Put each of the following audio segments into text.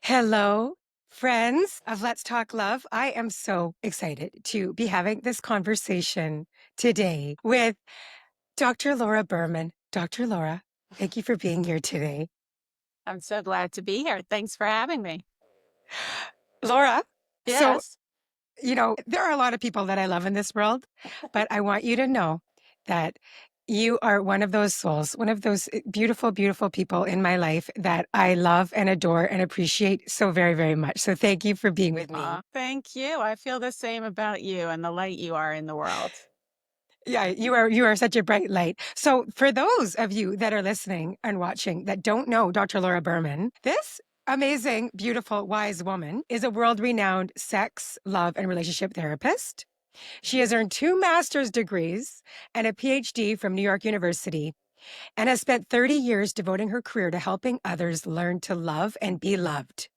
Hello, friends of Let's Talk Love. I am so excited to be having this conversation today with Dr. Laura Berman. Dr. Laura, thank you for being here today. I'm so glad to be here. Thanks for having me. Laura, so, Yes. there are a lot of people that I love in this world, but I want you to know that you are one of those souls, one of those beautiful, beautiful people in my life that I love and adore and appreciate so very, very much. So thank you for being with me. Thank you. I feel the same about you and the light you are in the world. Yeah, you are such a bright light. So for those of you that are listening and watching that don't know Dr. Laura Berman, this amazing, beautiful, wise woman is a world-renowned sex, love, and relationship therapist. She has earned 2 master's degrees and a PhD from New York University and has spent 30 years devoting her career to helping others learn to love and be loved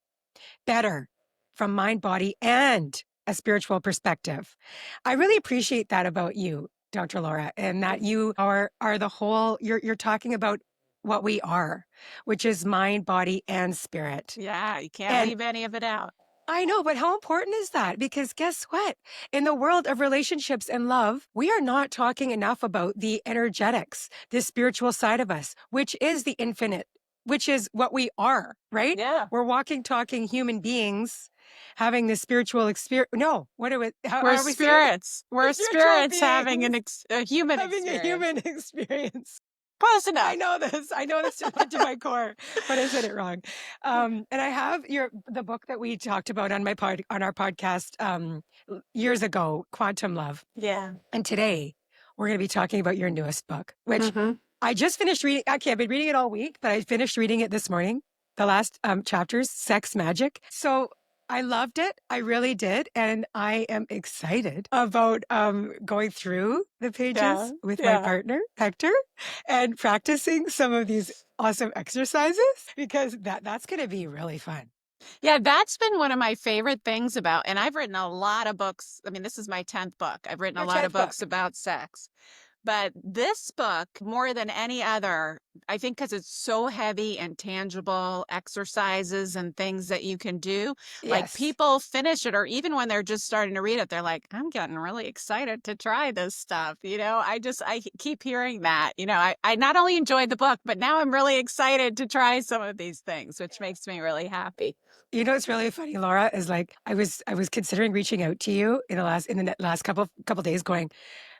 better from mind, body, and a spiritual perspective. I really appreciate that about you, Dr. Laura, and that you are the whole, you're talking about what we are, which is mind, body, and spirit. Yeah, you can't And leave any of it out. I know, but how important is that? Because guess what? In the world of relationships and love, we are not talking enough about the energetics, the spiritual side of us, which is the infinite, which is what we are, right? Yeah. We're walking, talking human beings having this spiritual experience. No, what do we, how We're are we saying it? spirits. We're Spiritual spirits having beings a human having a experience. human experience. Close I enough. know this. I know this to my core, but I said it wrong. And I have the book that we talked about on our podcast years ago, Quantum Love. Yeah. And today we're going to be talking about your newest book, which Mm-hmm. I just finished reading. Actually, I've been reading it all week, but I finished reading it this morning. The last chapters, Sex Magic. So I loved it. I really did. And I am excited about going through the Yeah. pages with my Yeah. partner, Hector, and practicing some of these awesome exercises because that's going to be really fun. Yeah, that's been one of my favorite things about, and I've written a lot of books. I mean, this is my 10th book. I've written a Your lot of 10th books book. about sex. But this book, more than any other, I think because it's so heavy and tangible exercises and things that you can do, like Yes. people finish it, or even when they're just starting to read it, they're like, I'm getting really excited to try this stuff. I keep hearing that. I not only enjoyed the book, but now I'm really excited to try some of these things, which makes me really happy. You know what's really funny, Laura, is like I was considering reaching out to you in the last couple days going,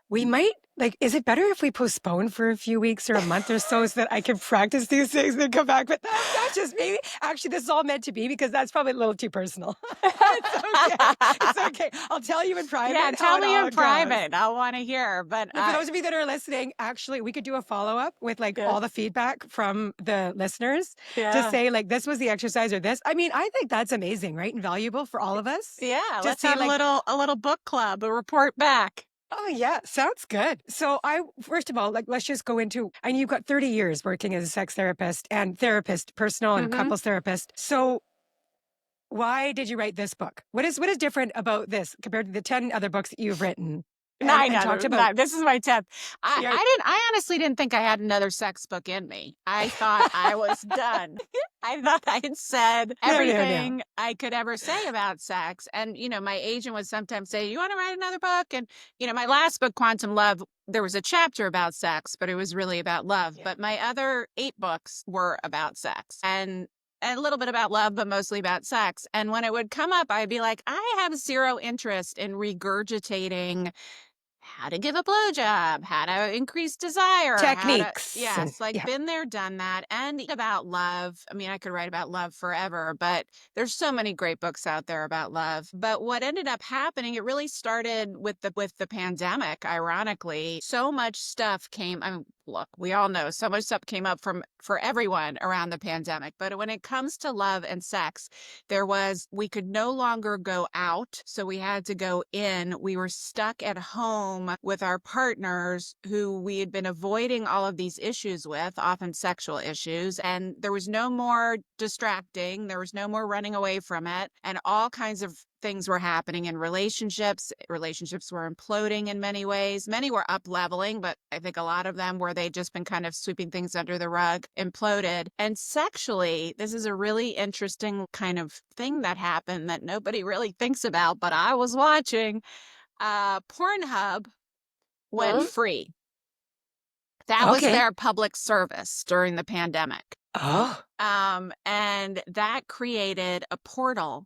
we might like, is it better if we postpone for a few weeks or a month or so that I can practice these things and then come back? But that's just maybe actually this is all meant to be because that's probably a little too personal. It's okay. It's okay. I'll tell you in Yeah, private how tell it me all in goes. private. I want to hear. But And for those of you that are listening, actually, we could do a follow-up with like yeah, all the feedback from the listeners to yeah. say like this was the exercise or this. I mean, I think that's amazing, right? And valuable for all of us Yeah, to let's see have a like, little book club, a report back. oh yeah, sounds good. So I first of all, like let's just go into and you've got 30 years working as a sex therapist and therapist, personal and Hmm. couples therapist. So why did you write this book? What is different about this compared to the 10 other books that you've written and talked about? This is my 10th. Yeah, I honestly didn't think I had another sex book in me. I thought I was done. I thought I had said no. everything I could ever say about sex. And, my agent would sometimes say, you want to write another book? And, my last book, Quantum Love, there was a chapter about sex, but it was really about love. Yeah. But my other 8 books were about sex and a little bit about love, but mostly about sex. And when it would come up, I'd be like, I have zero interest in regurgitating how to give a blowjob, how to increase desire, Techniques and yes, like yeah. been there, done that. And about love. I mean, I could write about love forever, but there's so many great books out there about love. But what ended up happening, it really started with the pandemic, ironically. So much stuff came, I mean, look, we all know so much stuff came up for everyone around the pandemic. But when it comes to love and sex, we could no longer go out. So we had to go in. We were stuck at home with our partners who we had been avoiding all of these issues with, often sexual issues. And there was no more distracting. There was no more running away from it. And all kinds of things were happening in relationships. Relationships were imploding in many ways. Many were up leveling, but I think a lot of them where they'd just been kind of sweeping things under the rug imploded. And sexually, this is a really interesting kind of thing that happened that nobody really thinks about, but I was watching. Pornhub went Mm. free. That was Okay. their public service during the pandemic. Oh. And that created a portal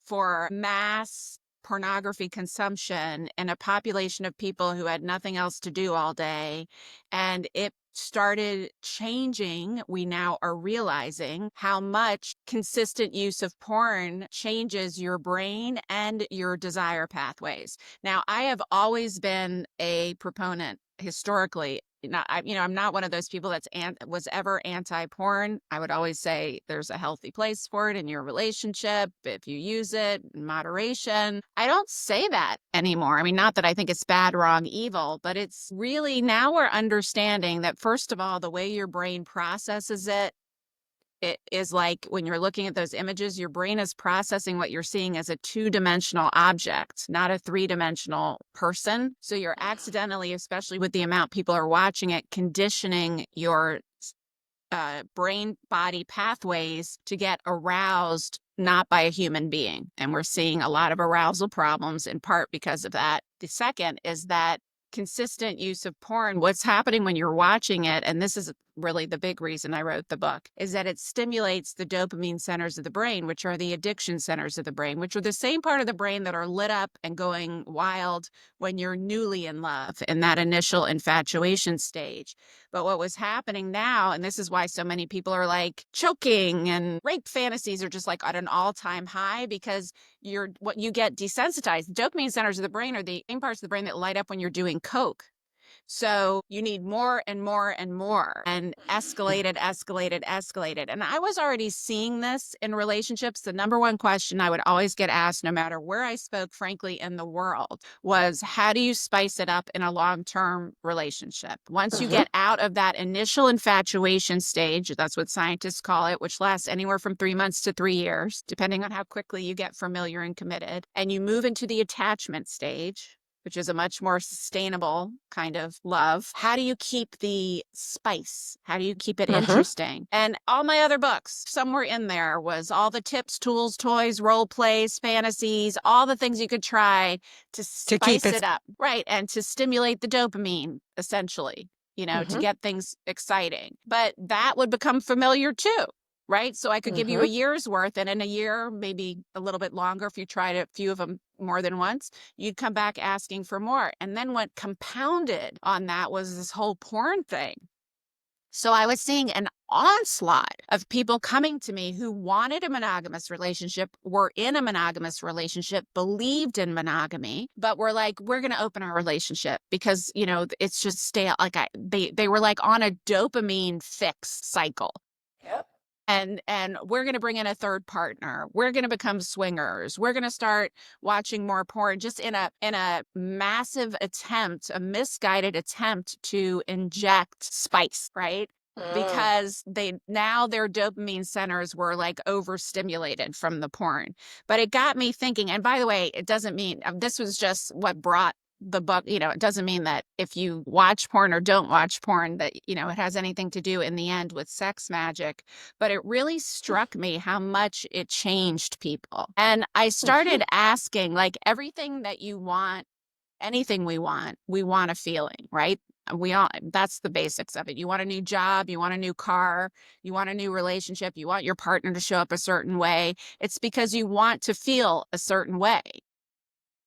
for mass pornography consumption in a population of people who had nothing else to do all day. And it started changing. We now are realizing how much consistent use of porn changes your brain and your desire pathways. Now, I have always been a proponent historically. I'm not one of those people was ever anti-porn. I would always say there's a healthy place for it in your relationship if you use it in moderation. I don't say that anymore. I mean, not that I think it's bad, wrong, evil, but it's really now we're understanding that, first of all, the way your brain processes it is like when you're looking at those images, your brain is processing what you're seeing as a two-dimensional object, not a three-dimensional person. So you're accidentally, especially with the amount people are watching it, conditioning your brain body pathways to get aroused not by a human being. And we're seeing a lot of arousal problems in part because of that. The second is that consistent use of porn, what's happening when you're watching it, and this is really the big reason I wrote the book, is that it stimulates the dopamine centers of the brain, which are the addiction centers of the brain, which are the same part of the brain that are lit up and going wild when you're newly in love in that initial infatuation stage. But what was happening now, and this is why so many people are like choking and rape fantasies are just like at an all-time high, because what you get desensitized. Dopamine centers of the brain are the same parts of the brain that light up when you're doing coke. So you need more and more and more, and escalated. And I was already seeing this in relationships. The number one question I would always get asked, no matter where I spoke, frankly, in the world, was how do you spice it up in a long-term relationship? Once you Mm-hmm. get out of that initial infatuation stage, that's what scientists call it, which lasts anywhere from 3 months to 3 years, depending on how quickly you get familiar and committed, and you move into the attachment stage, which is a much more sustainable kind of love. How do you keep the spice? How do you keep it Mm-hmm. interesting? And all my other books, somewhere in there was all the tips, tools, toys, role plays, fantasies, all the things you could try to To keep spice it. it up, right? And to stimulate the dopamine, essentially, to Mm-hmm. get things exciting. But that would become familiar too. Right. So I could give you Mm-hmm. a year's worth, and in a year, maybe a little bit longer, if you tried a few of them more than once, you'd come back asking for more. And then what compounded on that was this whole porn thing. So I was seeing an onslaught of people coming to me who wanted a monogamous relationship, were in a monogamous relationship, believed in monogamy, but were like, we're going to open our relationship because, it's just stale. Like they were like on a dopamine fix cycle. Yep. And we're going to bring in a third partner. We're going to become swingers. We're going to start watching more porn, just in a massive attempt, a misguided attempt to inject spice, right? Mm. Because their dopamine centers were like overstimulated from the porn. But it got me thinking, and by the way, it doesn't mean this was just what brought the book, it doesn't mean that if you watch porn or don't watch porn that, it has anything to do in the end with sex magic. But it really struck me how much it changed people. And I Mm-hmm. started asking, like, everything that you want, anything we want a feeling, right? That's the basics of it. You want a new job, you want a new car, you want a new relationship, you want your partner to show up a certain way. It's because you want to feel a certain way.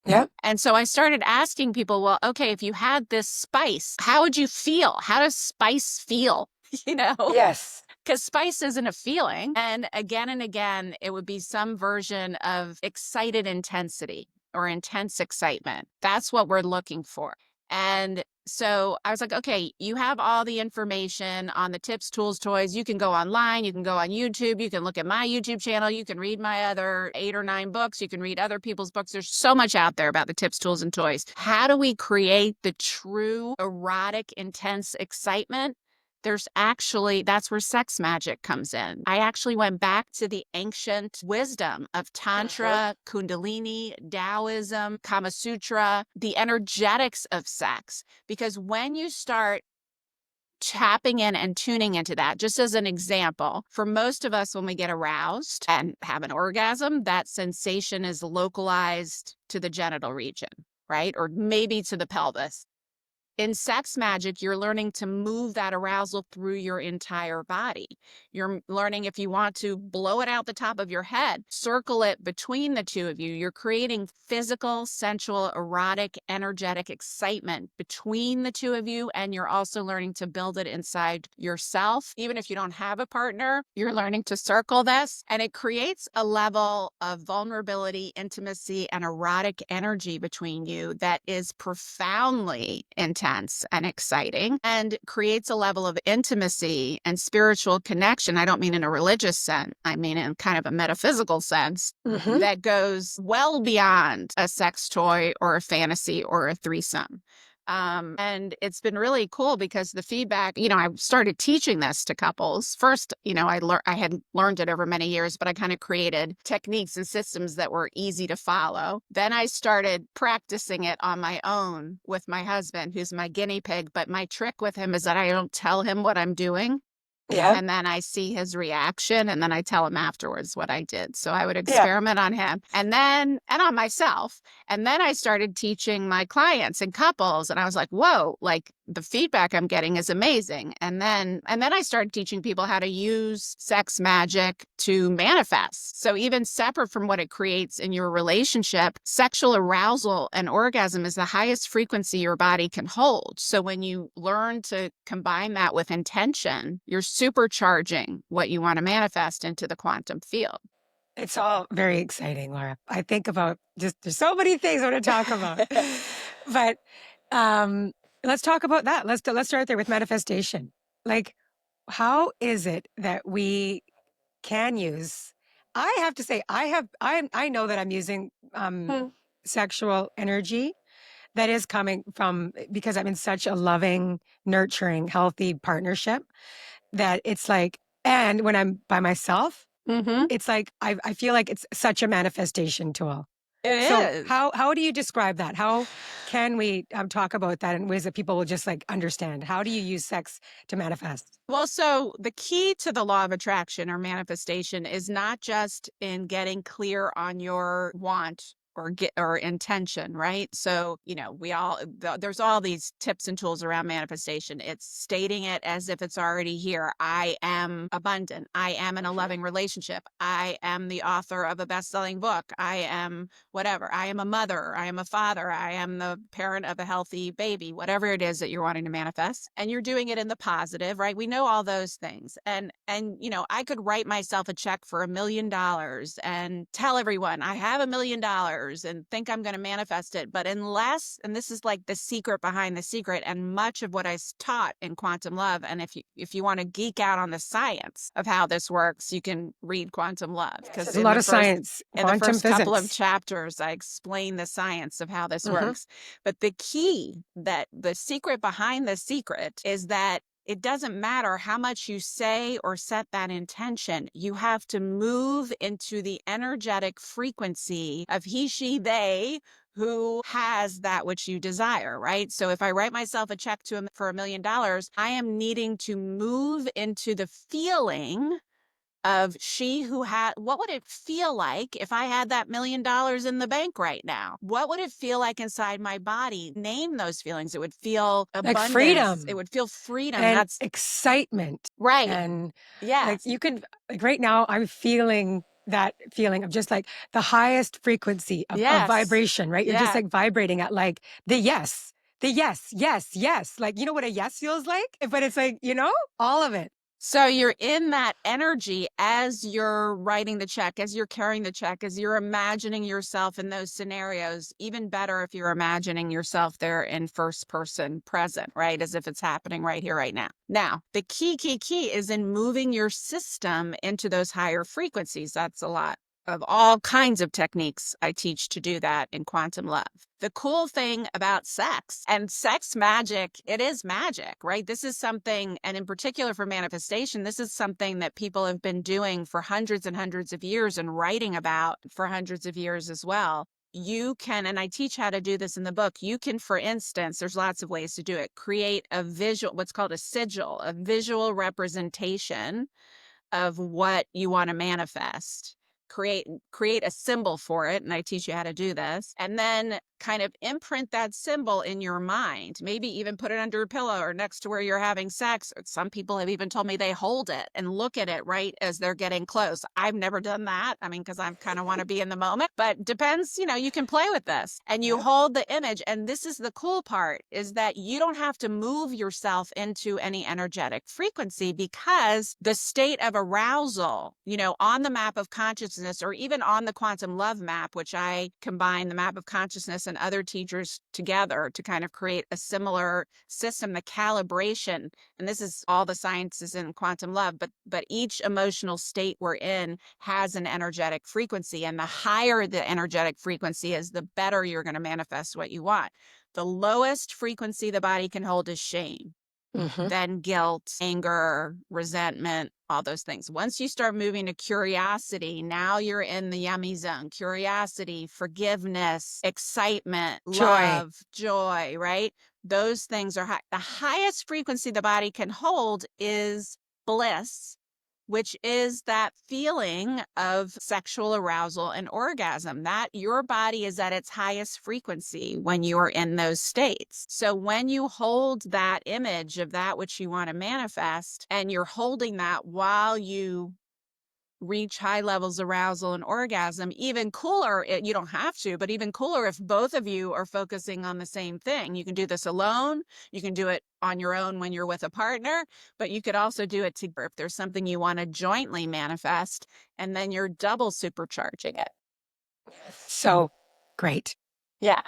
Yep. And so I started asking people, well, okay, if you had this spice, how would you feel? How does spice feel? You know, Yes. because spice isn't a feeling. And again, it would be some version of excited intensity or intense excitement. That's what we're looking for. And so I was like, okay, you have all the information on the tips, tools, toys. You can go online, you can go on YouTube, you can look at my YouTube channel, you can read my other 8 or 9 books, you can read other people's books. There's so much out there about the tips, tools, and toys. How do we create the true erotic, intense excitement that's where sex magic comes in. I actually went back to the ancient wisdom of Mhm. Tantra, Kundalini, Taoism, Kama Sutra, the energetics of sex. Because when you start tapping in and tuning into that, just as an example, for most of us, when we get aroused and have an orgasm, that sensation is localized to the genital region, right? Or maybe to the pelvis. In sex magic, you're learning to move that arousal through your entire body. You're learning, if you want to blow it out the top of your head, circle it between the two of you. You're creating physical, sensual, erotic, energetic excitement between the two of you. And you're also learning to build it inside yourself. Even if you don't have a partner, you're learning to circle this. And it creates a level of vulnerability, intimacy, and erotic energy between you that is profoundly intense and exciting, and creates a level of intimacy and spiritual connection. I don't mean in a religious sense, I mean in kind of a metaphysical sense, Mhm. that goes well beyond a sex toy or a fantasy or a threesome. And it's been really cool because the feedback, I started teaching this to couples. First, I had learned it over many years, but I kind of created techniques and systems that were easy to follow. Then I started practicing it on my own with my husband, who's my guinea pig. But my trick with him is that I don't tell him what I'm doing. Yeah. And then I see his reaction, and then I tell him afterwards what I did. So I would Yeah. experiment on him and on myself. And then I started teaching my clients and couples, and I was like, whoa, like the feedback I'm getting is amazing. And then I started teaching people how to use sex magic to manifest. So even separate from what it creates in your relationship, sexual arousal and orgasm is the highest frequency your body can hold. So when you learn to combine that with intention, you're supercharging what you want to manifest into the quantum field. It's all very exciting, Laura. I think about there's so many things I want to talk about. But um let's talk about that. Let's start there with manifestation. Like, how is it that we can use I have to say I know that I'm using Hmm. sexual energy that is coming from because I'm in such a loving, nurturing, healthy partnership that it's like and when I'm by myself, Mm-hmm. it's like I feel like it's such a manifestation tool. It So is. how do you describe that? How can we talk about that in ways that people will just like understand? How do you use sex to manifest? Well, so the key to the law of attraction or manifestation is not just in getting clear on your want or intention, right? So, there's all these tips and tools around manifestation. It's stating it as if it's already here. I am abundant. I am in a Mhm. loving relationship. I am the author of a best-selling book. I am whatever. I am a mother. I am a father. I am the parent of a healthy baby, whatever it is that you're wanting to manifest. And you're doing it in the positive, right? We know all those things. And I could write myself a check for $1 million and tell everyone I have $1 million and think I'm going to manifest it. But and this is like the secret behind the secret, and much of what I taught in Quantum Love. And if you want to geek out on the science of how this works, you can read Quantum Love, Yes, because there's a lot of science, in the quantum first couple of physics. chapters, I explain the science of how this Mhm. works. But the secret behind the secret is that it doesn't matter how much you say or set that intention. You have to move into the energetic frequency of he, she, they who has that which you desire, right? So if I write myself a check for $1 million, I am needing to move into the feeling of she who had what would it feel like if I had that $1 million in the bank right now? What would it feel like inside my body? Name those feelings. It would feel Like abundance. It freedom would feel freedom. and That's excitement. right. And like Yes. you can like right now I'm feeling that feeling of just like the highest frequency of Yes. vibration, right? You're just Yeah. like vibrating at like the yes, yes, yes. Like, you know what a yes feels like? But it's like, all of it. So you're in that energy as you're writing the check, as you're carrying the check, as you're imagining yourself in those scenarios. Even better if you're imagining yourself there in first person present, right? As if it's happening right here, right now. Now, the key is in moving your system into those higher frequencies. That's a lot of all kinds of techniques I teach to do that in quantum love. The cool thing about sex and sex magic, it is magic, right? This is something, and in particular for manifestation, this is something that people have been doing for hundreds and hundreds of years and writing about for hundreds of years as well. You can, and I teach how to do this in the book, you can, for instance, there's lots of ways to do it, create a visual, what's called a sigil, a visual representation of what you want to manifest. Create a symbol for it, and I teach you how to do this, and then kind of imprint that symbol in your mind. Maybe even put it under a pillow or next to where you're having sex. Some people have even told me they hold it and look at it right as they're getting close. I've never done that. I mean, because I kind of want to be in the moment, but depends, you can play with this and you hold the image. And this is the cool part, is that you don't have to move yourself into any energetic frequency, because the state of arousal, on the map of consciousness, or even on the quantum love map, which I combine the map of consciousness and other teachers together to kind of create a similar system, the calibration. And this is all the sciences in quantum love, but each emotional state we're in has an energetic frequency. And the higher the energetic frequency is, the better you're going to manifest what you want. The lowest frequency the body can hold is shame. Then guilt, anger, resentment, all those things. Once you start moving to curiosity, now you're in the yummy zone. Curiosity, forgiveness, excitement, love, joy, right? Those things are high. The highest frequency the body can hold is bliss, which is that feeling of sexual arousal and orgasm, that your body is at its highest frequency when you are in those states. So when you hold that image of that which you want to manifest, and you're holding that while you reach high levels of arousal and orgasm, even cooler, you don't have to, but even cooler if both of you are focusing on the same thing. You can do this alone. You can do it on your own when you're with a partner, but you could also do it together if there's something you want to jointly manifest, and then you're double supercharging it. So great. Yeah.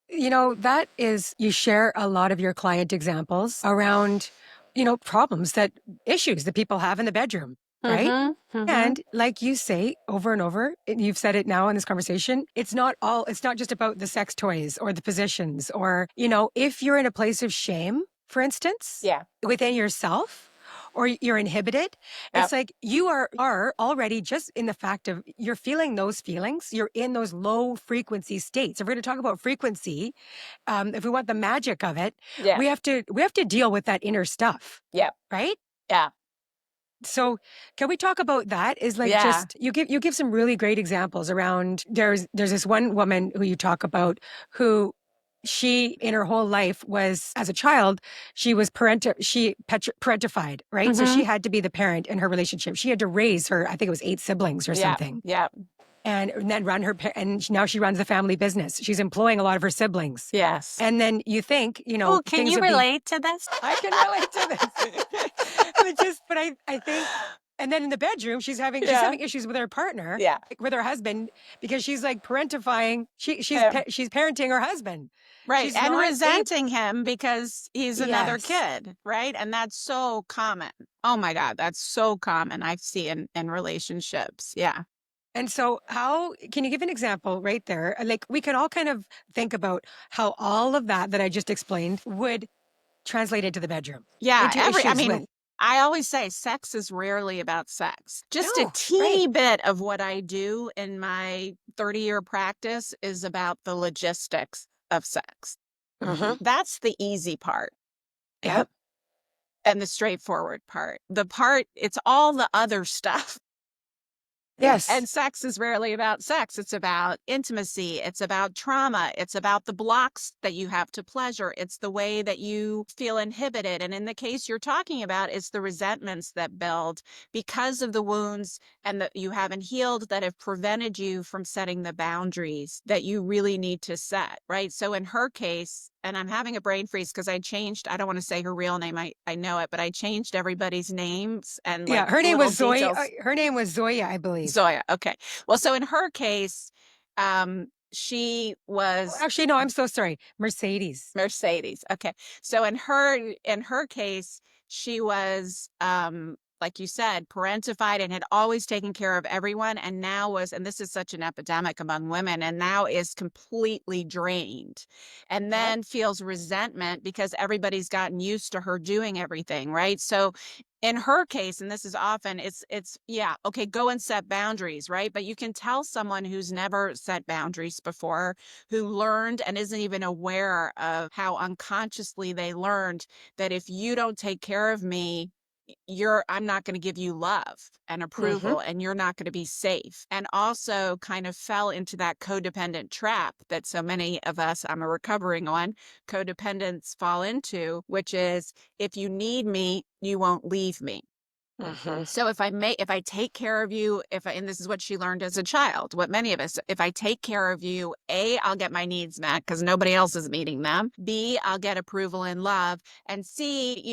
That is, you share a lot of your client examples around, issues that people have in the bedroom, right? And like you say over and over, and you've said it now in this conversation, it's not just about the sex toys or the positions, or, if you're in a place of shame, for instance, Yeah. within yourself, or you're inhibited, it's like you are already, just in the fact of you're feeling those feelings, you're in those low frequency states. If we're going to talk about frequency, if we want the magic of it, Yeah. we have to deal with that inner stuff. Yeah. Right? Yeah. So can we talk about that? Is like, Yeah. just you give some really great examples around, there's this one woman who you talk about, who she, in her whole life, was, as a child, she was parentified, right? So she had to be the parent in her relationship. She had to raise her, I think it was 8 siblings or something. Yeah. And then and now she runs the family business. She's employing a lot of her siblings. Yes. And then you think, Oh, can things you would be, relate to this? I can relate to this. But I think, and then in the bedroom, she's having issues with her partner, like with her husband, because she's like parentifying. She's parenting her husband, Right. She's And not resenting him because he's another Yes. kid. Right. And that's so common. Oh my God. That's so common. I see in relationships. Yeah. And so, how can you give an example right there? Like, we can all kind of think about how all of that I just explained would translate into the bedroom. Yeah. Into issues with. I always say sex is rarely about sex. Just a No, teeny bit of what I do in my 30-year practice is about the logistics of sex. That's the easy part. Yep. And the straightforward part. It's all the other stuff. Yes. And sex is rarely about sex. It's about intimacy. It's about trauma. It's about the blocks that you have to pleasure. It's the way that you feel inhibited. And in the case you're talking about, it's the resentments that build because of the wounds and that you haven't healed, that have prevented you from setting the boundaries that you really need to set, right? So in her case, and I'm having a brain freeze because I don't want to say her real name. I know it, but I changed everybody's names and her name was Zoya. details. Her name was Zoya, I believe. Zoya. Okay. Well, so in her case, she was actually, no, I'm so sorry. Mercedes. Okay. So in her case, she was like you said, parentified and had always taken care of everyone, and now and this is such an epidemic among women, and now is completely drained, and Yep. then feels resentment because everybody's gotten used to her doing everything, right? So in her case, and this is often, yeah, okay, go and set boundaries, right? But you can tell someone who's never set boundaries before, who learned and isn't even aware of how unconsciously they learned that if you don't take care of me, I'm not going to give you love and Mm-hmm. approval, and you're not going to be safe. And also kind of fell into that codependent trap that so many of us, I'm a recovering one, codependents fall into, which is, if you need me, you won't leave me. Mm-hmm. So if I take care of you, and this is what she learned as a child, what many of us, if I take care of you, A, I'll get my needs met because nobody else is meeting them. B, I'll get approval and love. And C,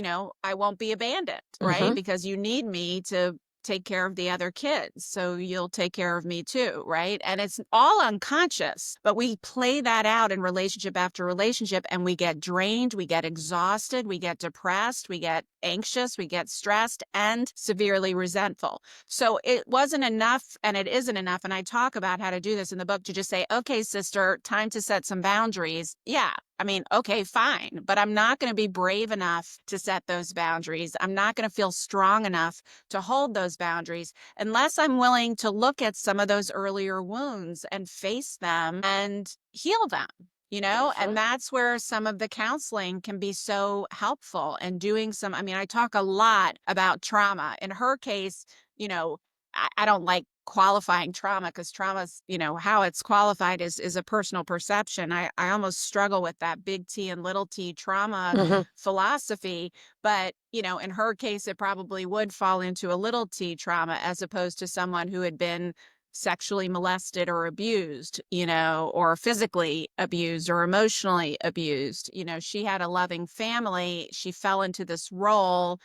I won't be abandoned, right? Mm-hmm. Because you need me to take care of the other kids. So you'll take care of me too, right? And it's all unconscious, but we play that out in relationship after relationship, and we get drained, we get exhausted, we get depressed, we get anxious, we get stressed, and severely resentful. So it wasn't enough, and it isn't enough. And I talk about how to do this in the book, to just say, okay, sister, time to set some boundaries. Yeah. I mean, okay, fine, but I'm not going to be brave enough to set those boundaries. I'm not going to feel strong enough to hold those boundaries unless I'm willing to look at some of those earlier wounds and face them and heal them. And Mm-hmm. that's where some of the counseling can be so helpful, and doing I mean, I talk a lot about trauma. In her case, I don't like qualifying trauma, because trauma's, how it's qualified is a personal perception. I almost struggle with that big T and little t trauma Mm-hmm. philosophy. But, in her case, it probably would fall into a little t trauma, as opposed to someone who had been sexually molested or abused, or physically abused or emotionally abused. She had a loving family. She fell into this role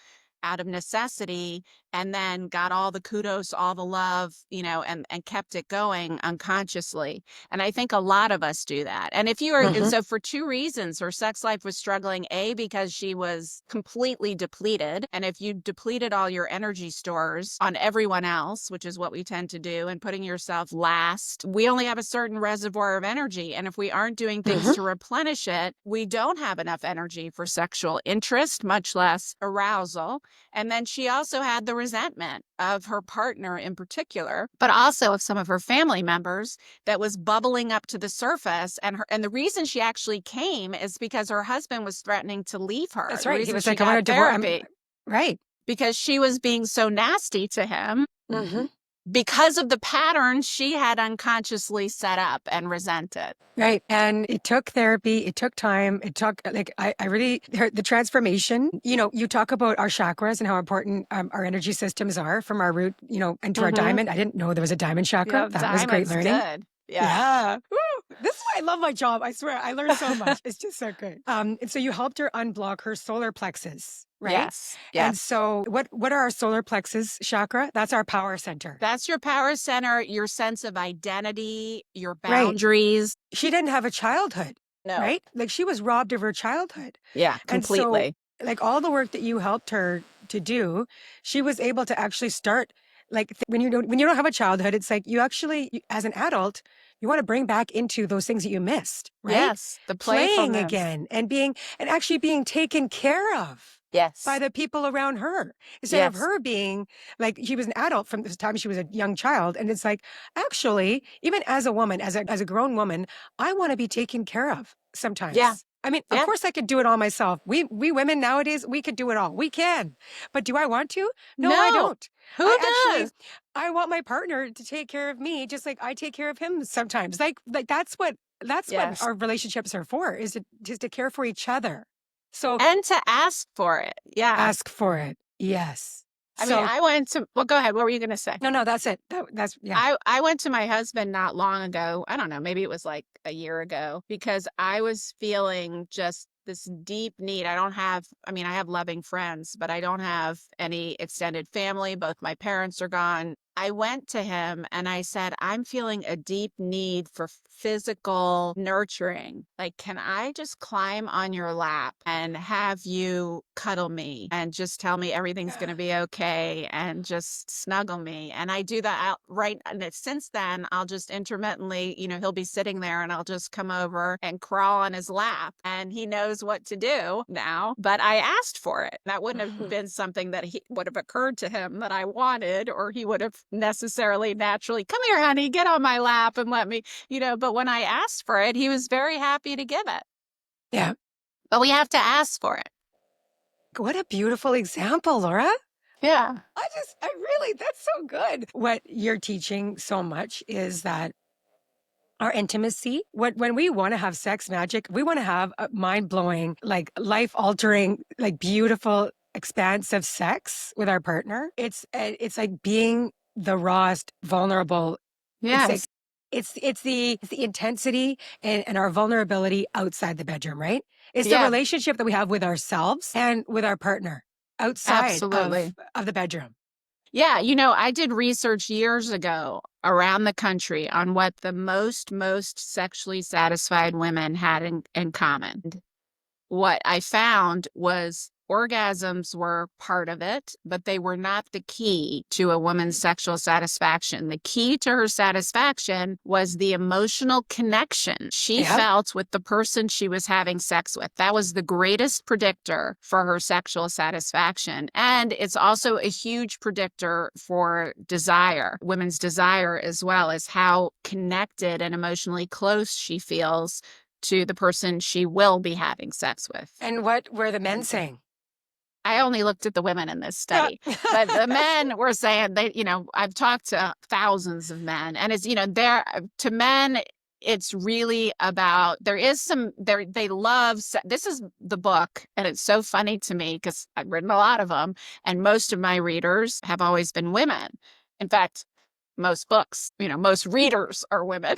out of necessity, and then got all the kudos, all the love, and kept it going unconsciously. And I think a lot of us do that. And and Mm-hmm. so for two reasons, her sex life was struggling, A, because she was completely depleted. And if you depleted all your energy stores on everyone else, which is what we tend to do, and putting yourself last, we only have a certain reservoir of energy. And if we aren't doing things Mm-hmm. to replenish it, we don't have enough energy for sexual interest, much less arousal. And then she also had the resentment of her partner in particular, but also of some of her family members, that was bubbling up to the surface. And the reason she actually came is because her husband was threatening to leave her. That's The right. He reason was she like, I want to got divorce. therapy, Right. because she was being so nasty to him Mm-hmm. because of the patterns she had unconsciously set up and resented. Right. And it took therapy. It took time. It took, like, I really, the transformation, you talk about our chakras and how important our energy systems are, from our root, into our Mm-hmm. diamond. I didn't know there was a diamond chakra. Yeah, That was great diamond's learning. good. Yeah. Yeah. Woo! This is why I love my job. I swear, I learned so much. It's just so great. And so you helped her unblock her solar plexus, right? Yes. And Yes. so what are our solar plexus chakra? That's our power center. That's your power center, your sense of identity, your Right. boundaries. She didn't have a childhood, No. right? Like, she was robbed of her childhood. Yeah, And so, completely. like, all the work that you helped her to do, she was able to actually start, like, when you don't have a childhood, it's like, as an adult, you want to bring back into those things that you missed, right? Yes, the Playing playfulness. again, and actually being taken care of by Yes. the people around her, instead of Yes. her being like, she was an adult from the time she was a young child. And it's like, actually, even as a woman, as a grown woman, I want to be taken care of Yeah. sometimes. I mean, of Yeah. course I could do it all myself. We women nowadays, we could do it all. We can. But do I want to? No, I No. don't. Who I actually, does? I want my partner to take care of me just like I take care of him sometimes. Like that's what Yes. our relationships are for, is to care for each other. So And to ask for it. Yeah. ask for it. Yes. I mean, So I went to, well, go ahead. What were you going to say? no, that's it. That's yeah. I went to my husband not long ago. I don't know, maybe it was like a year ago, because I was feeling just this deep need. I mean, I have loving friends, but I don't have any extended family. Both my parents are gone. I went to him and I said, I'm feeling a deep need for physical nurturing. Like, can I just climb on your lap and have you cuddle me and just tell me everything's going Yeah. to be okay and just snuggle me? And I do that right. And since then, I'll just intermittently, he'll be sitting there and I'll just come over and crawl on his lap and he knows what to do now. But I asked for it. That wouldn't have Mhm. been something that he would have occurred to him that I wanted, or he would have necessarily naturally, come here, honey, get on my lap and let me, but when I asked for it, he was very happy to give it. Yeah. But we have to ask for it. What a beautiful example, Laura. Yeah. I really, that's so good. What you're teaching so much is that our intimacy, when we want to have sex magic, we want to have a mind blowing, like life altering, like beautiful, expansive sex with our partner. It's like being the rawest, vulnerable. It's like Yes. it's the intensity and our vulnerability outside the bedroom, right? It's the Yeah. relationship that we have with ourselves and with our partner outside Absolutely. of the bedroom. Yeah, I did research years ago around the country on what the most sexually satisfied women had in common. What I found was orgasms were part of it, but they were not the key to a woman's sexual satisfaction. The key to her satisfaction was the emotional connection she Yeah. felt with the person she was having sex with. That was the greatest predictor for her sexual satisfaction. And it's also a huge predictor for desire, women's desire, as well as how connected and emotionally close she feels to the person she will be having sex with. And what were the men saying? I only looked at the women in this Yeah. study, but the men were saying they, I've talked to thousands of men, and it's, there to men, it's really about, there is some, there, they love, this is the book. And it's so funny to me because I've written a lot of them and most of my readers have always been women. In fact, most books, most readers are women.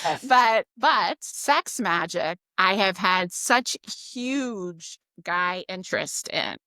Yes. But sex magic, I have had such huge guy interest in,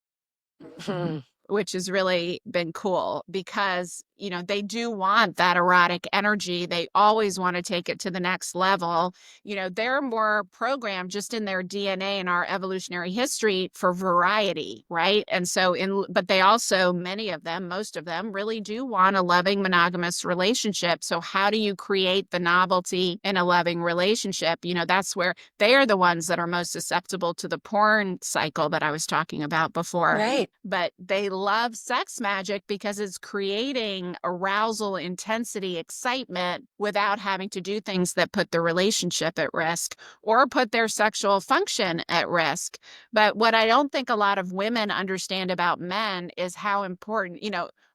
Mhm. which has really been cool because, they do want that erotic energy. They always want to take it to the next level. They're more programmed just in their DNA and our evolutionary history for variety, right? And so but they also, many of them, most of them really do want a loving monogamous relationship. So how do you create the novelty in a loving relationship? That's where they are the ones that are most susceptible to the porn cycle that I was talking about before. Right. But they love sex magic because it's creating arousal, intensity, excitement without having to do things that put the relationship at risk or put their sexual function at risk. But what I don't think a lot of women understand about men is how important,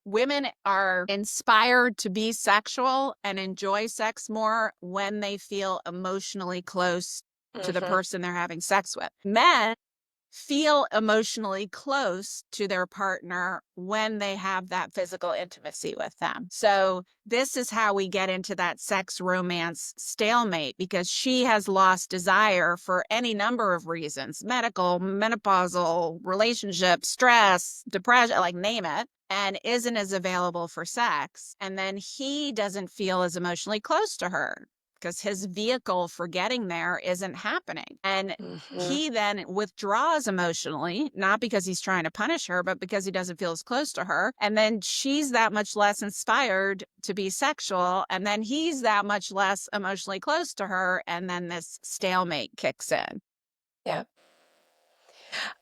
women are inspired to be sexual and enjoy sex more when they feel emotionally close to the Mhm. person they're having sex with. Men feel emotionally close to their partner when they have that physical intimacy with them. So this is how we get into that sex romance stalemate, because she has lost desire for any number of reasons: medical, menopausal, relationship, stress, depression, like name it, and isn't as available for sex. And then he doesn't feel as emotionally close to her because his vehicle for getting there isn't happening. And Mhm. he then withdraws emotionally, not because he's trying to punish her, but because he doesn't feel as close to her. And then she's that much less inspired to be sexual. And then he's that much less emotionally close to her. And then this stalemate kicks in. Yeah.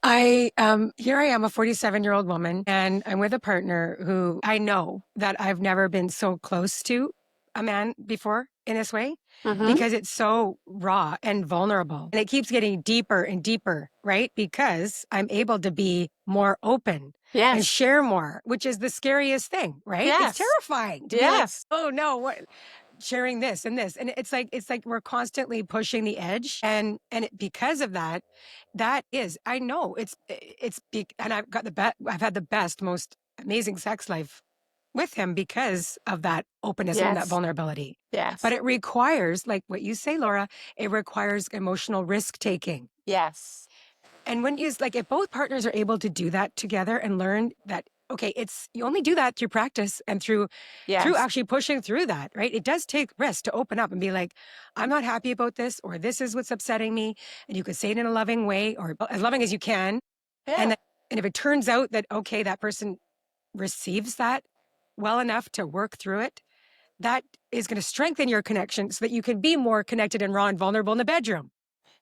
Here I am, a 47-year-old woman, and I'm with a partner who I know that I've never been so close to a man before in this way Mm-hmm. because it's so raw and vulnerable. And it keeps getting deeper and deeper, right? Because I'm able to be more open and Yes. share more, which is the scariest thing, right? It's Yes. terrifying to be like, Yes. oh no, what? Sharing this and this, and it's like we're constantly pushing the edge, because of that, that is, I know and I've had the best, most amazing sex life with him because of that openness and that Yes. vulnerability. But Yes. it requires, like what you say, Laura, it requires emotional risk taking. Yes. And when you like, if both partners are able to do that together and learn that okay, you only do that through practice and through Yes. actually pushing through that, right? It does take risk to open up and be like, I'm not happy about this, or this is what's upsetting me. And you could say it in a loving way, or as loving as you can. And Yeah. then, and if it turns out that, okay, that person receives that well enough to work through it, that is going to strengthen your connection so that you can be more connected and raw and vulnerable in the bedroom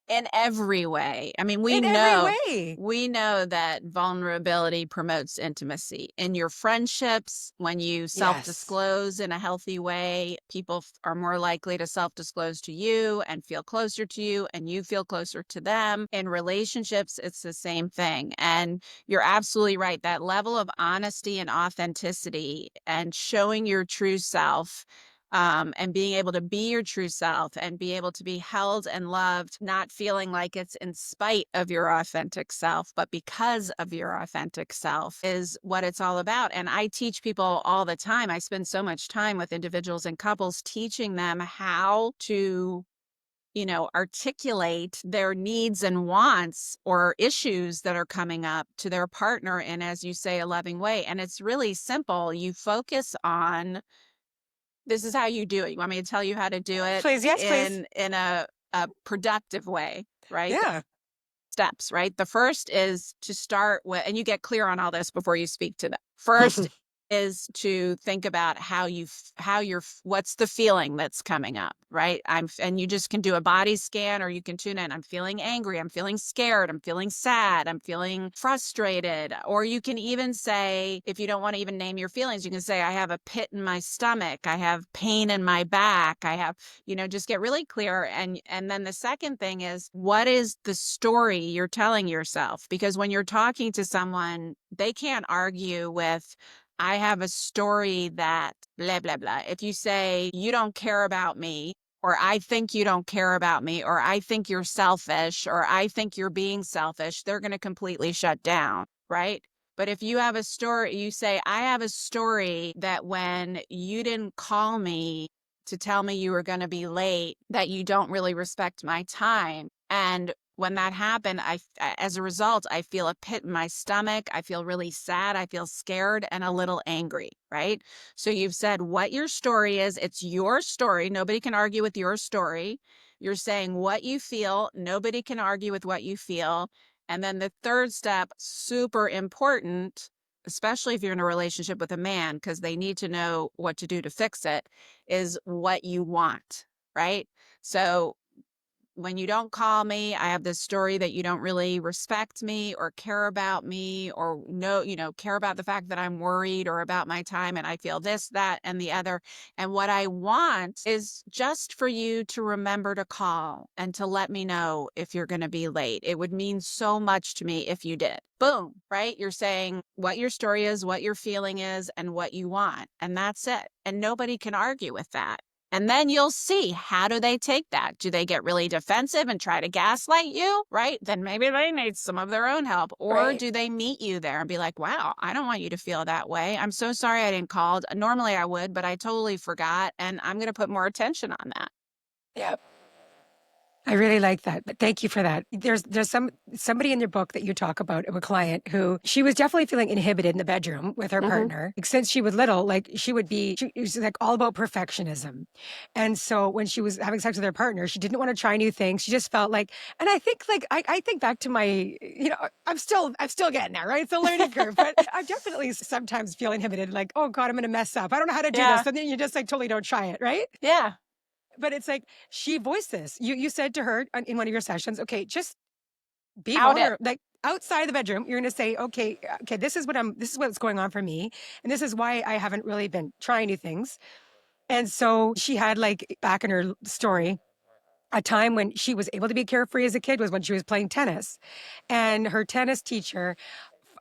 In every way. I mean, in every way. we know that vulnerability promotes intimacy. In your friendships, when you Yes. self-disclose in a healthy way, people are more likely to self-disclose to you and feel closer to you, and you feel closer to them. In relationships, it's the same thing. And you're absolutely right. That level of honesty and authenticity and showing your true self, and being able to be your true self and be able to be held and loved, not feeling like it's in spite of your authentic self, but because of your authentic self is what it's all about. And I teach people all the time. I spend so much time with individuals and couples teaching them how to, articulate their needs and wants or issues that are coming up to their partner in, as you say, a loving way. And it's really simple. You focus on, this is how you do it. You want me to tell you how to do it Please. Yes, please. in a productive way, right? Yeah. Steps, right? The first is to start with, and you get clear on all this before you speak to them. First is to think about what's the feeling that's coming up, right? And you just can do a body scan, or you can tune in. I'm feeling angry. I'm feeling scared. I'm feeling sad. I'm feeling frustrated. Or you can even say, if you don't want to even name your feelings, you can say, I have a pit in my stomach. I have pain in my back. I have, just get really clear. And then the second thing is, what is the story you're telling yourself? Because when you're talking to someone, they can't argue with, I have a story that blah, blah, blah. If you say, you don't care about me, or I think you don't care about me, or I think you're selfish, or I think you're being selfish, they're going to completely shut down, right? But if you have a story, you say, I have a story that when you didn't call me to tell me you were going to be late, that you don't really respect my time. And when that happened, as a result, I feel a pit in my stomach. I feel really sad. I feel scared and a little angry, right? So you've said what your story is. It's your story. Nobody can argue with your story. You're saying what you feel. Nobody can argue with what you feel. And then the third step, super important, especially if you're in a relationship with a man, because they need to know what to do to fix it, is what you want, right? So when you don't call me, I have this story that you don't really respect me or care about me, or care about the fact that I'm worried or about my time, and I feel this, that, and the other. And what I want is just for you to remember to call and to let me know if you're going to be late. It would mean so much to me if you did. Boom, right? You're saying what your story is, what your feeling is, and what you want. And that's it. And nobody can argue with that. And then you'll see, how do they take that? Do they get really defensive and try to gaslight you? Right? Then maybe they need some of their own help. Or Right. do they meet you there and be like, wow, I don't want you to feel that way. I'm so sorry I didn't call. Normally I would, but I totally forgot. And I'm going to put more attention on that. Yeah. I really like that, but thank you for that. There's somebody in your book that you talk about of a client who she was definitely feeling inhibited in the bedroom with her Mm-hmm. partner. Like, since she was little, like she was like all about perfectionism. And so when she was having sex with her partner, she didn't want to try new things. She just felt like, and I think like I think back to my, I'm still getting there, right? It's a learning curve, but I definitely sometimes feel inhibited, like, oh God, I'm gonna mess up. I don't know how to do Yeah. this. And then you just like totally don't try it, right? Yeah. But it's like she voiced this. You said to her in one of your sessions, okay, just be Out it. vulnerable. Like outside the bedroom, you're going to say, okay, this is what's going on for me, and this is why I haven't really been trying new things. And so she had, like, back in her story, a time when she was able to be carefree as a kid was when she was playing tennis, and her tennis teacher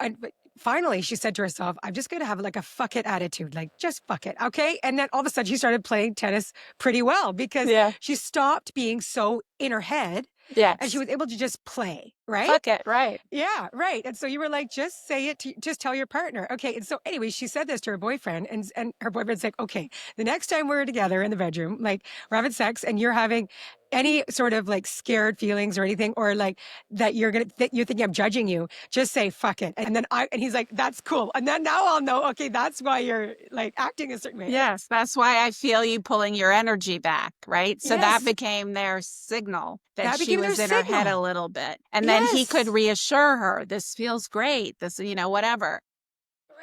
but finally, she said to herself, I'm just going to have like a fuck it attitude, like just fuck it. Okay. And then all of a sudden she started playing tennis pretty well because Yeah. she stopped being so in her head and she Yes. was able to just play. right? Fuck it, right. Yeah, right. And so you were like, just say it to, just tell your partner. Okay. And so anyway, she said this to her boyfriend, and her boyfriend's like, okay, the next time we're together in the bedroom, like we're having sex and you're having any sort of like scared feelings or anything, or like that you're thinking I'm judging you, just say fuck it. And then and he's like, that's cool. And then now I'll know, okay, that's why you're like acting a certain way. Yes, that's why I feel you pulling your energy back, right? So that Yes. became their signal that That she became their was in her head a signal. little bit. And then he could Yes. reassure her, this feels great, this, whatever.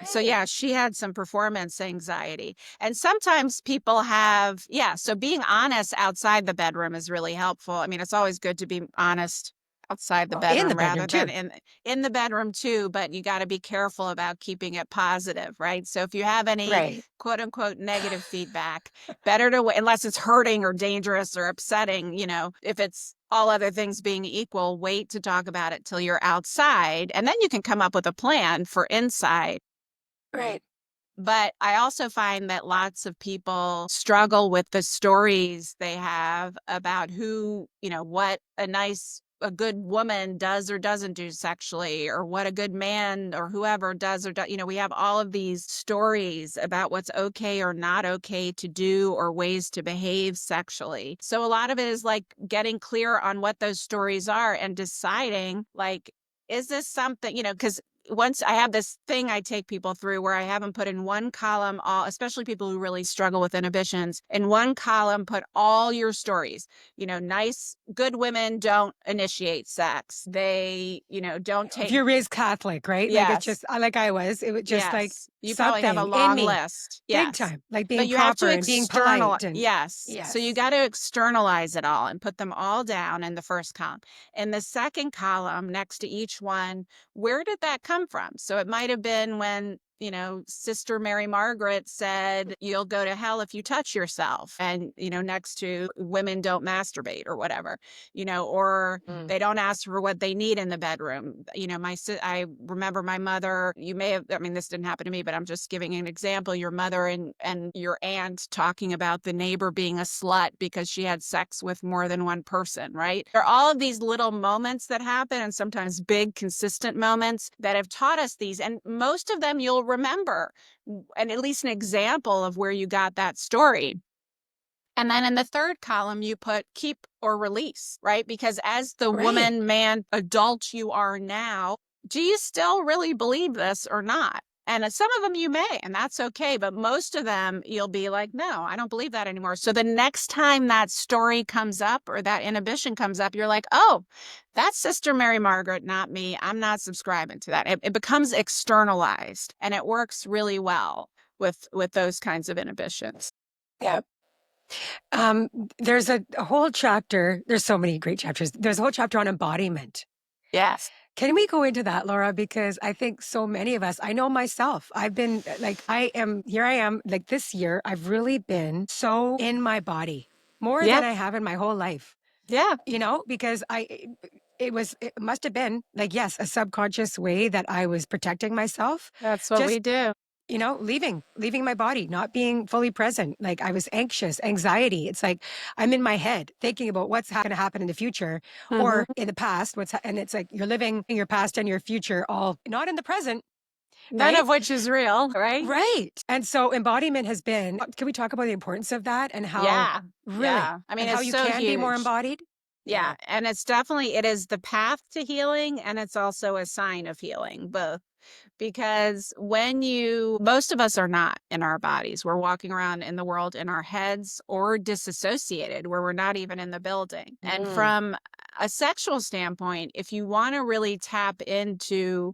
So Right. yeah, she had some performance anxiety. And sometimes people have, yeah, so being honest outside the bedroom is really helpful. I mean, it's always good to be honest outside the Well, in the bedroom bedroom rather than too. in the bedroom too, but you got to be careful about keeping it positive, right? So if you have any Right. quote unquote negative feedback, better to wait unless it's hurting or dangerous or upsetting, if it's all other things being equal, wait to talk about it till you're outside and then you can come up with a plan for inside. Right. But I also find that lots of people struggle with the stories they have about who, what a good woman does or doesn't do sexually, or what a good man or whoever does or does. We have all of these stories about what's okay or not okay to do or ways to behave sexually. So a lot of it is like getting clear on what those stories are and deciding, like, is this something, because once I have this thing I take people through where I have them put in one column, especially people who really struggle with inhibitions, in one column, put all your stories. Nice, good women don't initiate sex. They, don't If take, you're raised Catholic, right? Like it's yes, just like I was, it was just like yes. You probably have a something in long me, list. big Yes. time, like But being you have to proper and being polite and yes. So you yes. got to externalize it all and put them all down in the first column. In the second column, next to each one, where did that come from? So it might have been when, Sister Mary Margaret said, you'll go to hell if you touch yourself. And, next to women don't masturbate or whatever, or Mm. they don't ask for what they need in the bedroom. I remember my mother, you may have, I mean, this didn't happen to me, but I'm just giving an example. Your mother and your aunt talking about the neighbor being a slut because she had sex with more than one person, right? There are all of these little moments that happen and sometimes big, consistent moments that have taught us these. And most of them you'll remember, and at least an example of where you got that story. And then in the third column, you put keep or release, right? Because as the Right. woman, man, adult you are now, do you still really believe this or not? And some of them you may, and that's okay. But most of them, you'll be like, no, I don't believe that anymore. So the next time that story comes up or that inhibition comes up, you're like, oh, that's Sister Mary Margaret, not me. I'm not subscribing to that. It becomes externalized and it works really well with those kinds of inhibitions. Yeah. Um, there's a whole chapter. There's so many great chapters. There's a whole chapter on embodiment. Yes. Can we go into that, Laura? Because I think so many of us, I know myself, I've been like, here I am, like this year, I've really been so in my body more than Yeah. I have in my whole life, Yeah. because it must have been like, yes, a subconscious way that I was protecting myself, That's what we just, do. leaving my body, not being fully present. Like I was anxious, anxiety. It's like I'm in my head thinking about what's going to happen in the future Mhm. or in the past. And it's like you're living your past and your future all not in the present, None right? of which is real, right? Right. And so embodiment has been, can we talk about the importance of that and how Yeah. really, Yeah. I mean, and how it's you so can be more huge. embodied? Yeah. Yeah. And it is the path to healing and it's also a sign of healing, both. Because most of us are not in our bodies. We're walking around in the world in our heads or disassociated where we're not even in the building. And Mm. from a sexual standpoint, if you want to really tap into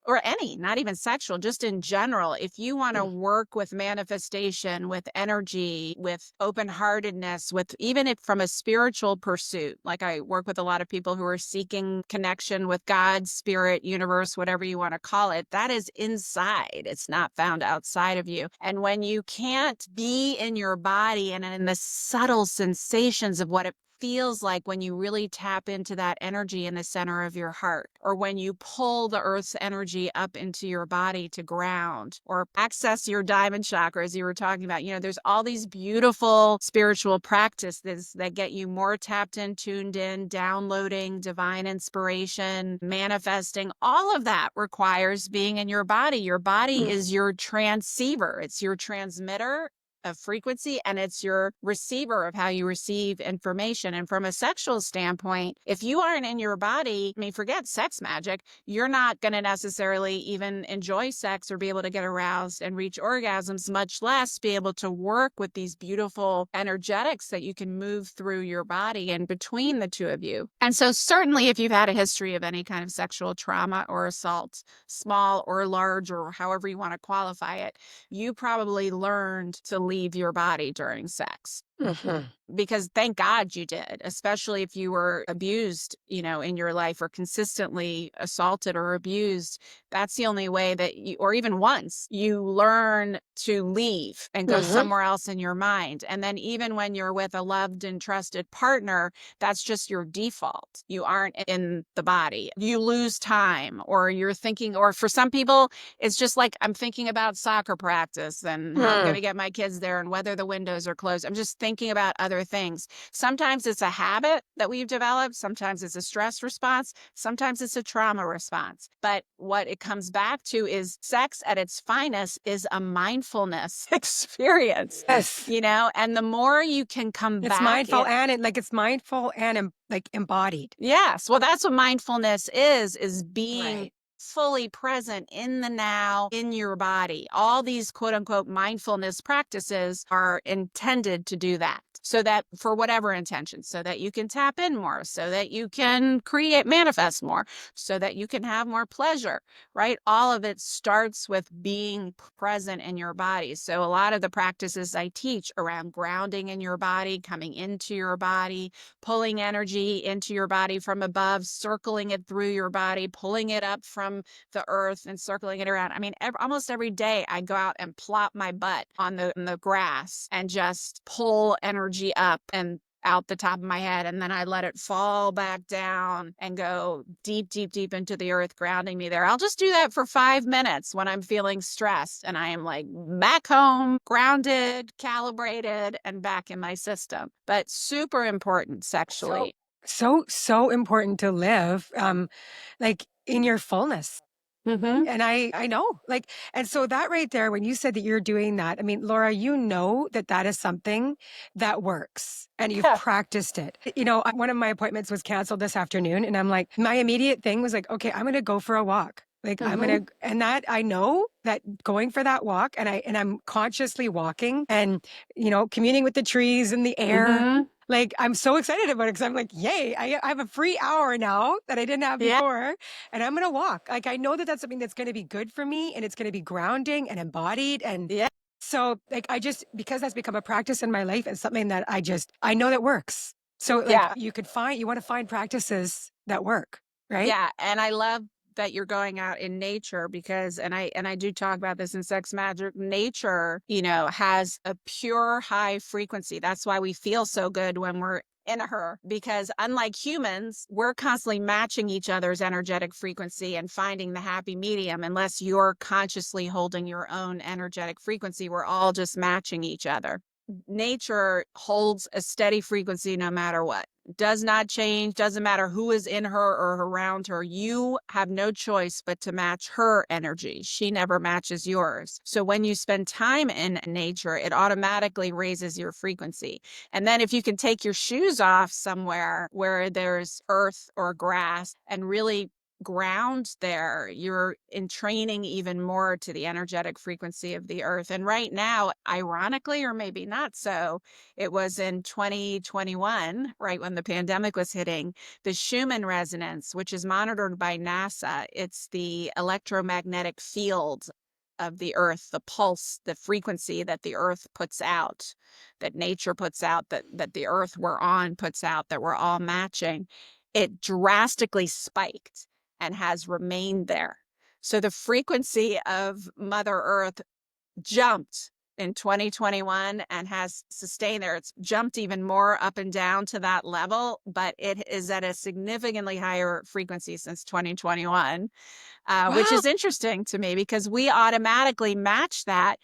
or any, not even sexual, just in general, if you want to Mm. work with manifestation, with energy, with open heartedness, with even if from a spiritual pursuit, like I work with a lot of people who are seeking connection with God, spirit, universe, whatever you want to call it, that is inside. It's not found outside of you. And when you can't be in your body and in the subtle sensations of what it feels like when you really tap into that energy in the center of your heart, or when you pull the earth's energy up into your body to ground or access your diamond chakra, as you were talking about. There's all these beautiful spiritual practices that get you more tapped in, tuned in, downloading divine inspiration, manifesting. All of that requires being in your body. Your body is your transceiver, it's your transmitter of frequency, and it's your receiver of how you receive information. And from a sexual standpoint, if you aren't in your body, I mean, forget sex magic, you're not going to necessarily even enjoy sex or be able to get aroused and reach orgasms, much less be able to work with these beautiful energetics that you can move through your body and between the two of you. And so certainly if you've had a history of any kind of sexual trauma or assault, small or large, or however you want to qualify it, you probably learned to leave your body during sex. Because thank God you did, especially if you were abused, in your life, or consistently assaulted or abused. That's the only way that you, or even once, you learn to leave and go somewhere else in your mind. And then even when you're with a loved and trusted partner, that's just your default. You aren't in the body. You lose time, or you're thinking, or for some people, it's just like, I'm thinking about soccer practice and how I'm going to get my kids there and whether the windows are closed. I'm just thinking about other things. Sometimes it's a habit that we've developed. Sometimes it's a stress response. Sometimes it's a trauma response. But what it comes back to is sex at its finest is a mindfulness experience, Yes. and the more you can come It's back mindful in. and it's mindful and like embodied. Yes. Well, that's what mindfulness is being Right. fully present in the now, in your body. All these quote unquote mindfulness practices are intended to do that. So that, for whatever intention, so that you can tap in more, so that you can manifest more, so that you can have more pleasure, right? All of it starts with being present in your body. So a lot of the practices I teach around grounding in your body, coming into your body, pulling energy into your body from above, circling it through your body, pulling it up from the earth and circling it around. I mean, almost every day I go out and plop my butt on the grass and just pull energy up and out the top of my head. And then I let it fall back down and go deep, deep, deep into the earth, grounding me there. I'll just do that for 5 minutes when I'm feeling stressed and I am like back home, grounded, calibrated, and back in my system. But super important sexually. So important to live like in your fullness. Mm-hmm. And I know, like, and so that right there, when you said that you're doing that, I mean, Laura, that that is something that works and you've Yeah. practiced it. One of my appointments was canceled this afternoon, and I'm like, my immediate thing was like, okay, I'm going to go for a walk. Like and that I know that going for that walk, and I'm consciously walking and, communing with the trees and the air. Mm-hmm. Like, I'm so excited about it because I'm like, yay, I have a free hour now that I didn't have Yeah. before, and I'm going to walk. Like, I know that that's something that's going to be good for me, and it's going to be grounding and embodied. And Yeah. so, like, because that's become a practice in my life and something that I know that works. So, like, Yeah. you want to find practices that work, right? Yeah. And I love that you're going out in nature, because and I do talk about this in sex magic. Nature, has a pure high frequency. That's why we feel so good when we're in her, because unlike humans, we're constantly matching each other's energetic frequency and finding the happy medium. Unless you're consciously holding your own energetic frequency, we're all just matching each other. Nature holds a steady frequency no matter what. Does not change, doesn't matter who is in her or around her. You have no choice but to match her energy. She never matches yours. So when you spend time in nature, it automatically raises your frequency. And then if you can take your shoes off somewhere where there's earth or grass and really ground there, you're entraining even more to the energetic frequency of the earth. And right now, ironically, or maybe not so, it was in 2021, right when the pandemic was hitting, the Schumann resonance, which is monitored by NASA. It's the electromagnetic field of the earth, the pulse, the frequency that the earth puts out, that nature puts out, that the earth we're on puts out, that we're all matching. It drastically spiked and has remained there. So the frequency of Mother Earth jumped in 2021 and has sustained there. It's jumped even more up and down to that level, but it is at a significantly higher frequency since 2021, which Wow. is interesting to me because we automatically match that.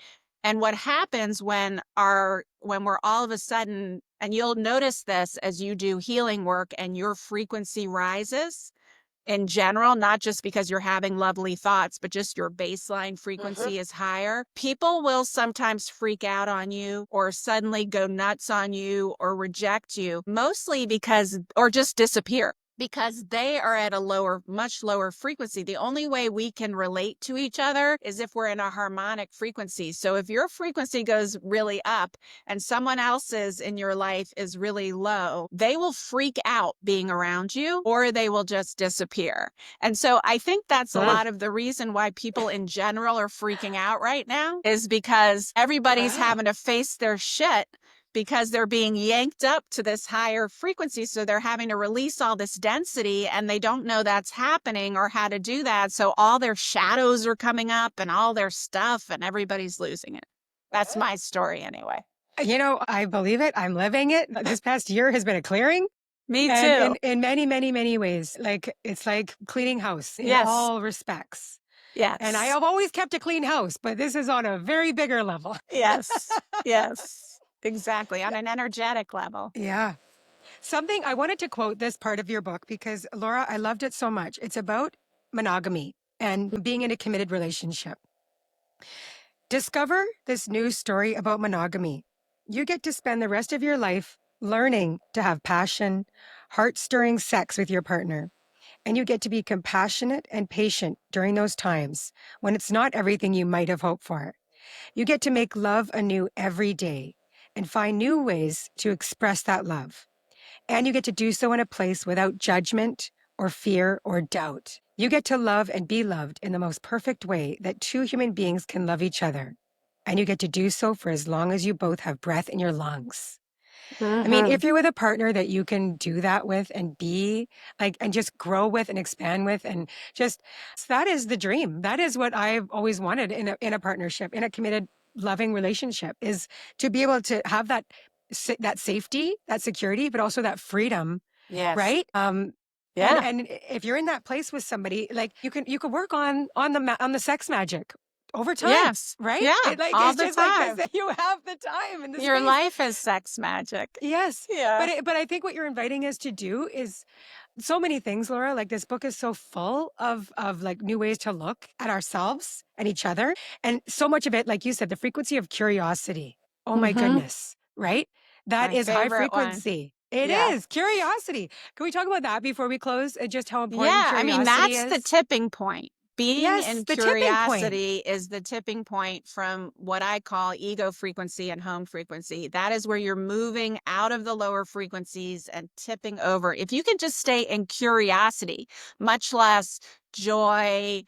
And what happens when we're all of a sudden, and you'll notice this as you do healing work and your frequency rises in general, not just because you're having lovely thoughts, but just your baseline Mhm. frequency is higher, people will sometimes freak out on you or suddenly go nuts on you or reject you, mostly because, or just disappear because they are at a lower, much lower frequency. The only way we can relate to each other is if we're in a harmonic frequency. So if your frequency goes really up and someone else's in your life is really low, they will freak out being around you or they will just disappear. And so I think that's a Mm. lot of the reason why people in general are freaking out right now is because everybody's Wow. having to face their shit because they're being yanked up to this higher frequency. So they're having to release all this density and they don't know that's happening or how to do that. So all their shadows are coming up and all their stuff and everybody's losing it. That's my story anyway. I believe it. I'm living it. This past year has been a clearing. Me And too. in many, many, many ways, like it's like cleaning house in Yes. all respects. And I Yes. have always kept a clean house, but this is on a very bigger level. Yes. Yes. Exactly. On an energetic level. Yeah. Something I wanted to quote this part of your book because Laura, I loved it so much. It's about monogamy and being in a committed relationship. Discover this new story about monogamy. You get to spend the rest of your life learning to have passion, heart stirring sex with your partner. And you get to be compassionate and patient during those times when it's not everything you might have hoped for. You get to make love anew every day and find new ways to express that love. And you get to do so in a place without judgment or fear or doubt. You get to love and be loved in the most perfect way that two human beings can love each other. And you get to do so for as long as you both have breath in your lungs. I mean, Mm-hmm. if you're with a partner that you can do that with and be like, and just grow with and expand with, and just that is the dream. That is what I've always wanted in a partnership, in a committed, loving relationship, is to be able to have that safety, that security, but also that freedom, Yes. right? And Yeah. if you're in that place with somebody, like you could work on the sex magic over time, Yes. right? Yeah. It like All it's the just like this. time. You have the time and the Your space. life is sex magic. Yes. Yeah. But I think what you're inviting us to do is so many things, Laura. Like this book is so full of like new ways to look at ourselves and each other. And so much of it, like you said, the frequency of curiosity. Oh my Mm-hmm. goodness, right? That My is high favorite one. frequency. It Yeah. is curiosity. Can we talk about that before we close? Just how important Yeah, I mean, curiosity that's the is? tipping point. Being Yes, in the tipping point. curiosity is the tipping point from what I call ego frequency and home frequency. That is where you're moving out of the lower frequencies and tipping over. If you can just stay in curiosity, much less joy,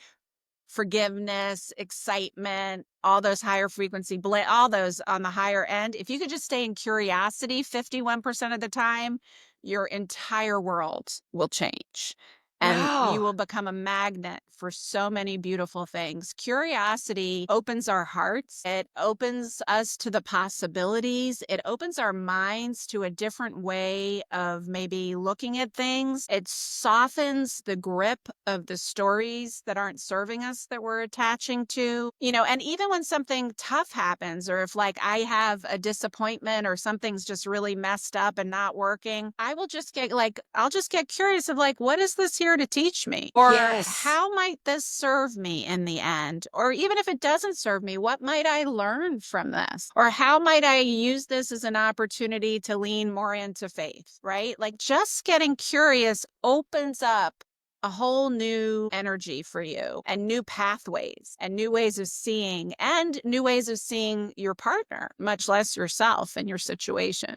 forgiveness, excitement, all those higher frequency, all those on the higher end. If you could just stay in curiosity 51% of the time, your entire world will change. And you Wow. will become a magnet for so many beautiful things. Curiosity opens our hearts. It opens us to the possibilities. It opens our minds to a different way of maybe looking at things. It softens the grip of the stories that aren't serving us that we're attaching to, and even when something tough happens, or if like I have a disappointment or something's just really messed up and not working, I'll just get curious of like, what is this here to teach me? Or Yes. how might this serve me in the end? Or even if it doesn't serve me, what might I learn from this? Or how might I use this as an opportunity to lean more into faith, right? Like just getting curious opens up a whole new energy for you and new pathways and new ways of seeing and new ways of seeing your partner, much less yourself and your situation.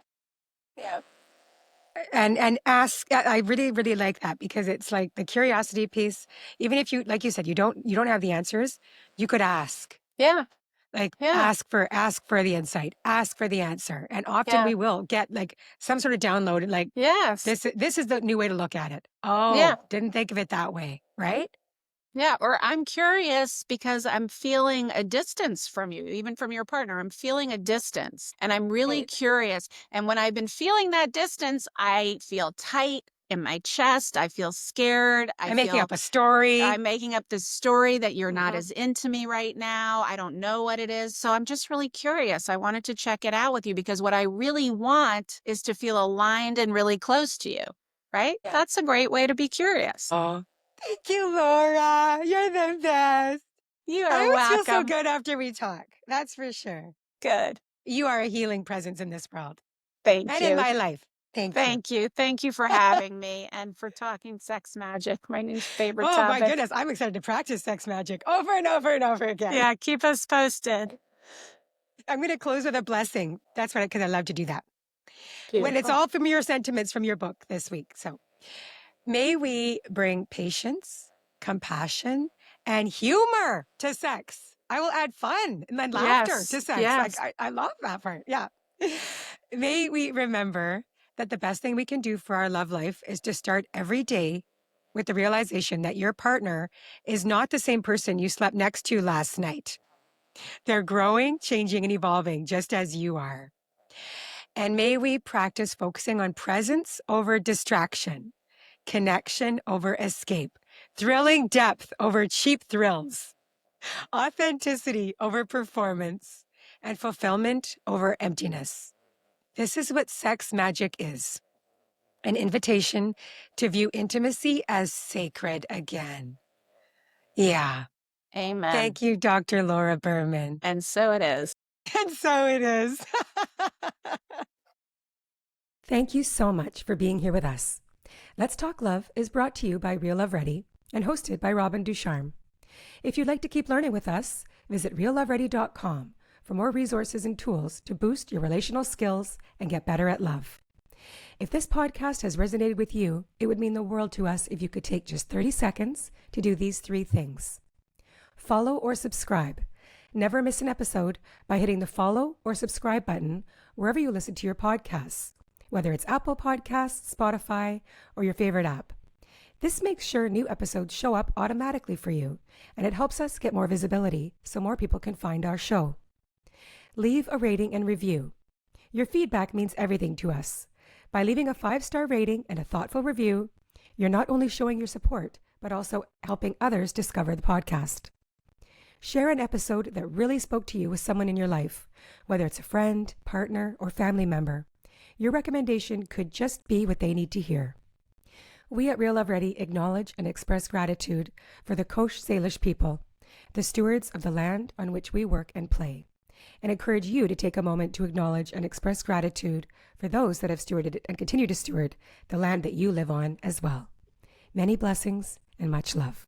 Yeah. And ask. I really really like that because it's like the curiosity piece. Even if you, like you said, you don't have the answers, you could ask. Yeah. Like Yeah. ask for the insight, ask for the answer, and often Yeah. we will get like some sort of download. And like Yes. this is the new way to look at it. Yeah. Oh, didn't think of it that way, right? Yeah, or I'm curious because I'm feeling a distance from you, even from your partner. I'm feeling a distance and I'm really Right. curious. And when I've been feeling that distance, I feel tight in my chest. I feel scared. I I'm making feel up a story. I'm making up this story that you're not Mhm. as into me right now. I don't know what it is. So I'm just really curious. I wanted to check it out with you because what I really want is to feel aligned and really close to you, right? Yeah. That's a great way to be curious. Oh, thank you, Laura. You're the best. You I are always feel so welcome. good after we talk. That's for sure. Good. You are a healing presence in this world Thank and in you. my life. Thank you. Thank you. Thank you for having me and for talking sex magic, my new favorite Oh my topic. goodness. I'm excited to practice sex magic over and over and over again. Yeah, keep us posted. I'm going to close with a blessing. That's what, because I love to do that. When it's Beautiful. all from your sentiments from your book this week. So may we bring patience, compassion, and humor to sex. I will add fun and then laughter to Yes. sex. Like, Yes. I love that part. Yeah. May we remember that the best thing we can do for our love life is to start every day with the realization that your partner is not the same person you slept next to last night. They're growing, changing, and evolving just as you are. And may we practice focusing on presence over distraction, connection over escape, thrilling depth over cheap thrills, authenticity over performance, and fulfillment over emptiness. This is what sex magic is, an invitation to view intimacy as sacred again. Yeah. Amen. Thank you, Dr. Laura Berman. And so it is. And so it is. Thank you so much for being here with us. Let's Talk Love is brought to you by Real Love Ready and hosted by Robin Ducharme. If you'd like to keep learning with us, visit realloveready.com for more resources and tools to boost your relational skills and get better at love. If this podcast has resonated with you, it would mean the world to us if you could take just 30 seconds to do these 3 things. Follow or subscribe. Never miss an episode by hitting the follow or subscribe button wherever you listen to your podcasts, whether it's Apple Podcasts, Spotify, or your favorite app. This makes sure new episodes show up automatically for you, and it helps us get more visibility so more people can find our show. Leave a rating and review. Your feedback means everything to us. By leaving a 5-star rating and a thoughtful review, you're not only showing your support, but also helping others discover the podcast. Share an episode that really spoke to you with someone in your life, whether it's a friend, partner, or family member. Your recommendation could just be what they need to hear. We at Real Love Ready acknowledge and express gratitude for the Coast Salish people, the stewards of the land on which we work and play, and encourage you to take a moment to acknowledge and express gratitude for those that have stewarded and continue to steward the land that you live on as well. Many blessings and much love.